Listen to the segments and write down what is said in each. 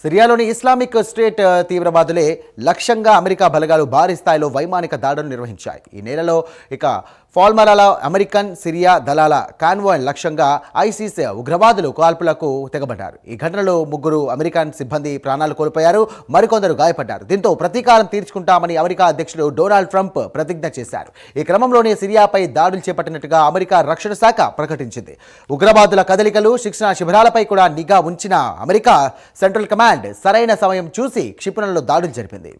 సిరియాలోని Islamic state తీవ్రవాదులే లక్ష్యంగా America బలగాలు భారీ స్థాయిలో వైమానిక దాడులు నిర్వహించాయి. ఈ నెలలో ఫాల్మరాలో అమెరికన్ సిరియా దళాల కాన్వాయ్ లక్ష్యంగా ఐసిస్ ఉగ్రవాదులు కాల్పులకు తెగబడ్డారు. ఈ ఘటనలో 3 అమెరికన్ సిబ్బంది ప్రాణాలు కోల్పోయారు, మరికొందరు గాయపడ్డారు. దీంతో ప్రతీకారం తీర్చుకుంటామని అమెరికా అధ్యక్షుడు డొనాల్డ్ ట్రంప్ ప్రతిజ్ఞ చేశారు. ఈ క్రమంలోనే సిరియాపై దాడులు చేపట్టినట్టుగా అమెరికా రక్షణ శాఖ ప్రకటించింది. ఉగ్రవాదుల కదలికలు, శిక్షణ శిబిరాలపై కూడా నిఘా ఉంచిన అమెరికా సెంట్రల్ కమాండ్ సరైన సమయం చూసి క్షిపణులలో దాడులు జరిపింది.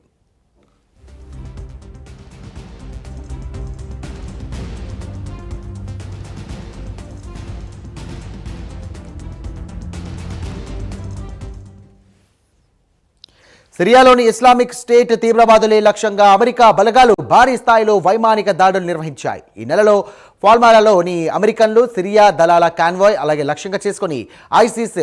సిరియాలోని ఇస్లామిక్ స్టేట్ తీవ్రవాదులే లక్ష్యంగా అమెరికా బలగాలు భారీ స్థాయిలో వైమానిక దాడులు నిర్వహించాయి. ఈ నెలలో ఫాల్మరాలోని అమెరికన్లు సిరియా దళాల కాన్వాయ్ అలాగే లక్ష్యంగా చేసుకుని ఐసిస్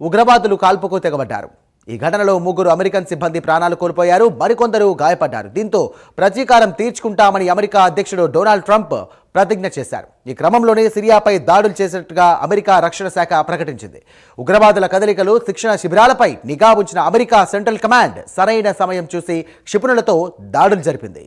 ఉగ్రవాదులు కాల్పుకు తెగబడ్డారు. ఈ ఘటనలో 3 అమెరికన్ సిబ్బంది ప్రాణాలు కోల్పోయారు, మరికొందరు గాయపడ్డారు. దీంతో ప్రతీకారం తీర్చుకుంటామని అమెరికా అధ్యక్షుడు డొనాల్డ్ ట్రంప్ ప్రతిజ్ఞ చేశారు. ఈ క్రమంలోనే సిరియాపై దాడులు చేసినట్టుగా అమెరికా రక్షణ శాఖ ప్రకటించింది. ఉగ్రవాదుల కదలికలు, శిక్షణ శిబిరాలపై నిఘా ఉంచిన అమెరికా సెంట్రల్ కమాండ్ సరైన సమయం చూసి క్షిపణులతో దాడులు జరిపింది.